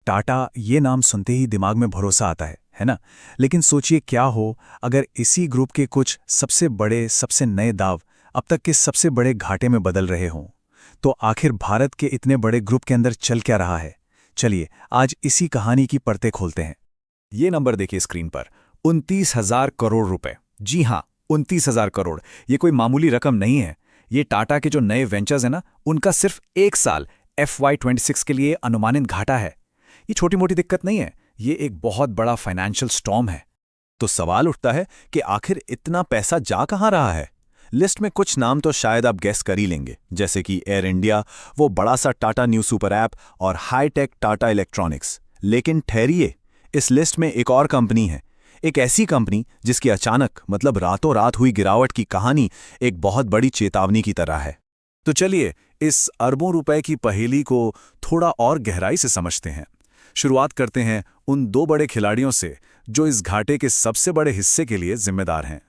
टाटा ये नाम सुनते ही दिमाग में भरोसा आता है ना। लेकिन सोचिए क्या हो अगर इसी ग्रुप के कुछ सबसे बड़े सबसे नए दाव अब तक के सबसे बड़े घाटे में बदल रहे हों। तो आखिर भारत के इतने बड़े ग्रुप के अंदर चल क्या रहा है, चलिए आज इसी कहानी की परतें खोलते हैं। ये नंबर देखिए स्क्रीन पर, 29,000 करोड़ रुपए। जी हाँ, 29,000 करोड़। ये कोई मामूली रकम नहीं है। ये टाटा के जो नए वेंचर्स हैं ना, उनका सिर्फ एक साल FY26 के लिए अनुमानित घाटा है। ये छोटी मोटी दिक्कत नहीं है, ये एक बहुत बड़ा फाइनेंशियल स्टॉर्म है। तो सवाल उठता है कि आखिर इतना पैसा जा कहाँ रहा है। लिस्ट में कुछ नाम तो शायद आप गेस कर ही लेंगे, जैसे कि एयर इंडिया, वो बड़ा सा टाटा न्यू सुपर ऐप और हाईटेक टाटा इलेक्ट्रॉनिक्स। लेकिन ठहरिए, इस लिस्ट में एक और कंपनी है, एक ऐसी कंपनी जिसकी अचानक मतलब रातों रात हुई गिरावट की कहानी एक बहुत बड़ी चेतावनी की तरह है। तो चलिए इस अरबों रुपए की पहेली को थोड़ा और गहराई से समझते हैं। शुरुआत करते हैं उन दो बड़े खिलाड़ियों से जो इस घाटे के सबसे बड़े हिस्से के लिए जिम्मेदार हैं।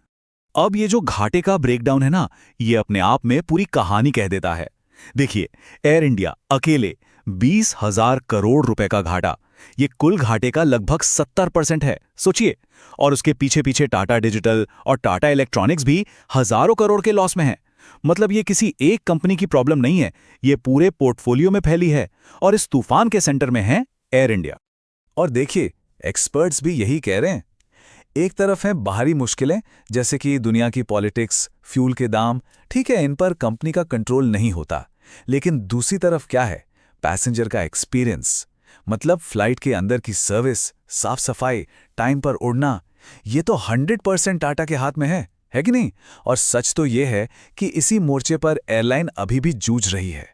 अब ये जो घाटे का ब्रेकडाउन है ना, ये अपने आप में पूरी कहानी कह देता है। देखिए, एयर इंडिया अकेले 20,000 करोड़ रुपए का घाटा, ये कुल घाटे का लगभग 70% है, सोचिए। और उसके पीछे पीछे टाटा डिजिटल और टाटा इलेक्ट्रॉनिक्स भी हजारों करोड़ के लॉस में हैं। मतलब ये किसी एक कंपनी की प्रॉब्लम नहीं है, ये पूरे पोर्टफोलियो में फैली है। और इस तूफान के सेंटर में है एयर इंडिया। और देखिए, एक्सपर्ट्स भी यही कह रहे हैं। एक तरफ हैं बाहरी मुश्किलें जैसे कि दुनिया की पॉलिटिक्स, फ्यूल के दाम, ठीक है, इन पर कंपनी का कंट्रोल नहीं होता। लेकिन दूसरी तरफ क्या है, पैसेंजर का एक्सपीरियंस, मतलब फ्लाइट के अंदर की सर्विस, साफ सफाई, टाइम पर उड़ना, ये तो 100% टाटा के हाथ में है कि नहीं। और सच तो ये है कि इसी मोर्चे पर एयरलाइन अभी भी जूझ रही है।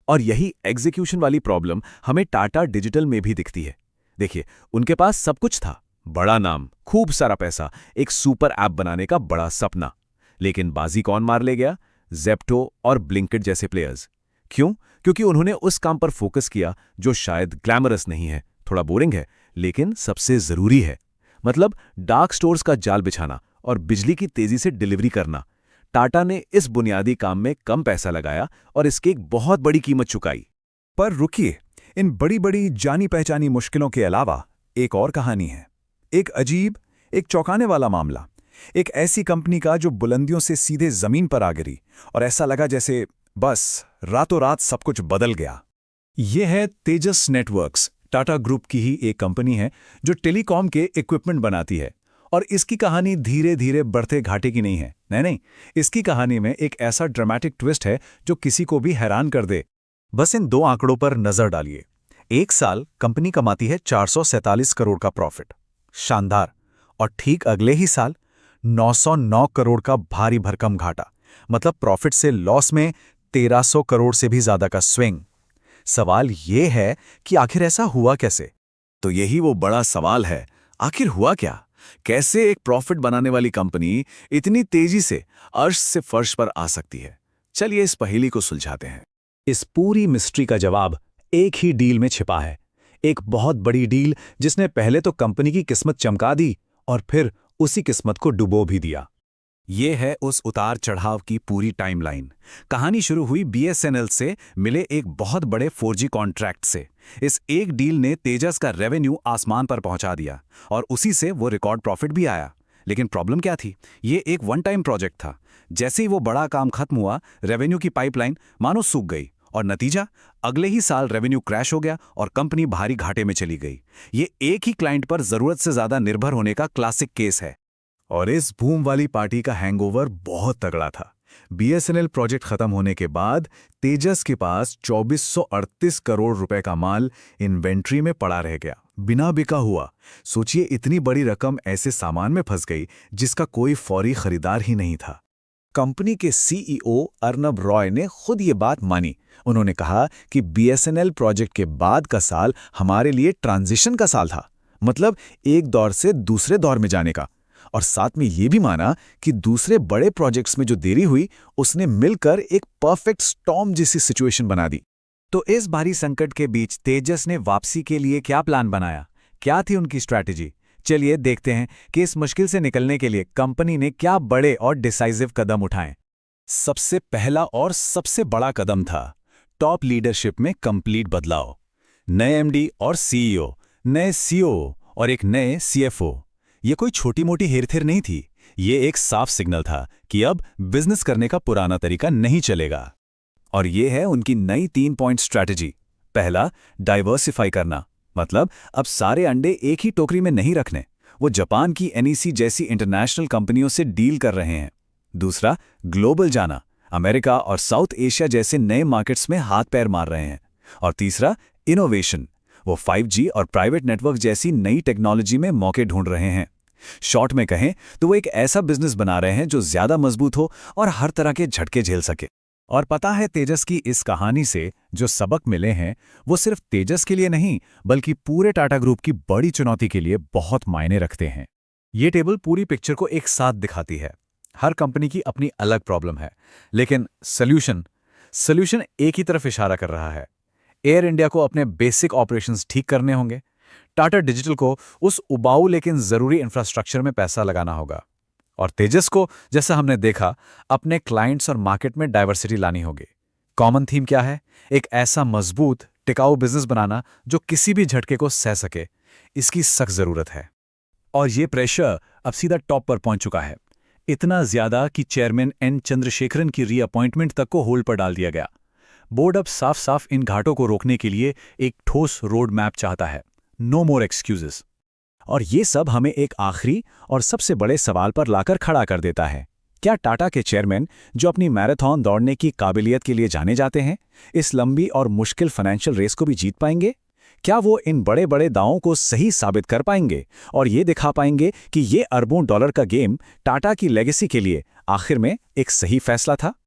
और यही एग्जीक्यूशन वाली प्रॉब्लम हमें टाटा डिजिटल में भी दिखती है। देखिए, उनके पास सब कुछ था, बड़ा नाम, खूब सारा पैसा, एक सुपर ऐप बनाने का बड़ा सपना। लेकिन बाजी कौन मार ले गया? ज़ेप्टो और ब्लिंकिट जैसे प्लेयर्स। क्यों? क्योंकि उन्होंने उस काम पर फोकस किया जो शायद ग्लैमरस नहीं है, थोड़ा बोरिंग है, लेकिन सबसे जरूरी है। मतलब डार्क स्टोर्स का जाल बिछाना और बिजली की तेजी से डिलीवरी करना। टाटा ने इस बुनियादी काम में कम पैसा लगाया और इसकी एक बहुत बड़ी कीमत चुकाई। पर रुकिए, इन बड़ी बड़ी जानी पहचानी मुश्किलों के अलावा एक और कहानी है। एक अजीब, एक चौंकाने वाला मामला। एक ऐसी कंपनी का जो बुलंदियों से सीधे जमीन पर आ गिरी और ऐसा लगा जैसे बस रातों रात सब कुछ बदल गया। यह है तेजस नेटवर्क्स। टाटा ग्रुप की ही एक कंपनी है जो टेलीकॉम के इक्विपमेंट बनाती है। और इसकी कहानी धीरे धीरे बढ़ते घाटे की नहीं है, नहीं, इसकी कहानी में एक ऐसा ड्रामेटिक ट्विस्ट है जो किसी को भी हैरान कर दे। बस इन दो आंकड़ों पर नजर डालिए। एक साल कंपनी कमाती है 447 करोड़ का प्रॉफिट, शानदार। और ठीक अगले ही साल 909 करोड़ का भारी भरकम घाटा, मतलब प्रॉफिट से लॉस में 1300 करोड़ से भी ज्यादा का स्विंग। सवाल यह है कि आखिर ऐसा हुआ कैसे? तो यही वो बड़ा सवाल है, आखिर हुआ क्या? कैसे एक प्रॉफिट बनाने वाली कंपनी इतनी तेजी से अर्श से फर्श पर आ सकती है? चलिए इस पहेली को सुलझाते हैं। इस पूरी मिस्ट्री का जवाब एक ही डील में छिपा है। एक बहुत बड़ी डील जिसने पहले तो कंपनी की किस्मत चमका दी और फिर उसी किस्मत को डुबो भी दिया। ये है उस उतार चढ़ाव की पूरी टाइमलाइन। कहानी शुरू हुई BSNL से मिले एक बहुत बड़े 4G कॉन्ट्रैक्ट से। इस एक डील ने तेजस का रेवेन्यू आसमान पर पहुंचा दिया और उसी से वो रिकॉर्ड प्रॉफिट भी आया। लेकिन प्रॉब्लम क्या थी? ये एक वन टाइम प्रोजेक्ट था। जैसे ही वो बड़ा काम खत्म हुआ, रेवेन्यू की पाइपलाइन मानो सूख गई और नतीजा, अगले ही साल रेवेन्यू क्रैश हो गया और कंपनी भारी घाटे में चली गई। ये एक ही क्लाइंट पर जरूरत से ज्यादा निर्भर होने का क्लासिक केस है। और इस बूम वाली पार्टी का हैंगओवर बहुत तगड़ा था। BSNL प्रोजेक्ट खत्म होने के बाद तेजस के पास 2438 करोड़ रुपए का माल इन्वेंट्री में पड़ा रह गया, बिना बिका हुआ। सोचिए, इतनी बड़ी रकम ऐसे सामान में फंस गई जिसका कोई फौरी खरीदार ही नहीं था। कंपनी के CEO अर्नब रॉय ने खुद ये बात मानी। उन्होंने कहा कि BSNL प्रोजेक्ट के बाद का साल हमारे लिए ट्रांजिशन का साल था, मतलब एक दौर से दूसरे दौर में जाने का। और साथ में ये भी माना कि दूसरे बड़े प्रोजेक्ट्स में जो देरी हुई उसने मिलकर एक परफेक्ट स्टॉर्म जैसी सिचुएशन बना दी। तो इस भारी संकट के बीच तेजस ने वापसी के लिए क्या प्लान बनाया? क्या थी उनकी स्ट्रैटेजी? चलिए देखते हैं कि इस मुश्किल से निकलने के लिए कंपनी ने क्या बड़े और डिसाइसिव कदम उठाए। सबसे पहला और सबसे बड़ा कदम था टॉप लीडरशिप में कंप्लीट बदलाव। नए एमडी और सीईओ, नए सीओ और एक नए सीएफओ। ये कोई छोटी मोटी हेरफेर नहीं थी, ये एक साफ सिग्नल था कि अब बिजनेस करने का पुराना तरीका नहीं चलेगा। और ये है उनकी नई 3 पॉइंट स्ट्रैटेजी। पहला, डाइवर्सिफाई करना, मतलब अब सारे अंडे एक ही टोकरी में नहीं रखने। वो जापान की एनईसी जैसी इंटरनेशनल कंपनियों से डील कर रहे हैं। दूसरा, ग्लोबल जाना, अमेरिका और साउथ एशिया जैसे नए मार्केट्स में हाथ पैर मार रहे हैं। और तीसरा, इनोवेशन, वो 5G और प्राइवेट नेटवर्क जैसी नई टेक्नोलॉजी में मौके ढूंढ रहे हैं। शॉर्ट में कहें तो वो एक ऐसा बिजनेस बना रहे हैं जो ज्यादा मजबूत हो और हर तरह के झटके झेल सके। और पता है तेजस की इस कहानी से जो सबक मिले हैं वो सिर्फ तेजस के लिए नहीं बल्कि पूरे टाटा ग्रुप की बड़ी चुनौती के लिए बहुत मायने रखते हैं। ये टेबल पूरी पिक्चर को एक साथ दिखाती है। हर कंपनी की अपनी अलग प्रॉब्लम है, लेकिन सॉल्यूशन एक ही तरफ इशारा कर रहा है। एयर इंडिया को अपने बेसिक ऑपरेशंस ठीक करने होंगे, टाटा डिजिटल को उस उबाऊ लेकिन जरूरी इंफ्रास्ट्रक्चर में पैसा लगाना होगा, और तेजस को, जैसा हमने देखा, अपने क्लाइंट्स और मार्केट में डाइवर्सिटी लानी होगी। कॉमन थीम क्या है? एक ऐसा मजबूत टिकाऊ बिजनेस बनाना जो किसी भी झटके को सह सके। इसकी सख्त जरूरत है। और ये प्रेशर अब सीधा टॉप पर पहुंच चुका है, इतना ज्यादा कि चेयरमैन एन चंद्रशेखरन की रीअपॉइंटमेंट तक को होल्ड पर डाल दिया गया। बोर्ड अब साफ साफ इन घाटों को रोकने के लिए एक ठोस रोड मैप चाहता है। नो मोर एक्सक्यूजेस। और ये सब हमें एक आखिरी और सबसे बड़े सवाल पर लाकर खड़ा कर देता है। क्या टाटा के चेयरमैन, जो अपनी मैराथन दौड़ने की काबिलियत के लिए जाने जाते हैं, इस लंबी और मुश्किल फाइनेंशियल रेस को भी जीत पाएंगे? क्या वो इन बड़े बड़े दावों को सही साबित कर पाएंगे और ये दिखा पाएंगे कि ये अरबों डॉलर का गेम टाटा की लेगेसी के लिए आखिर में एक सही फैसला था?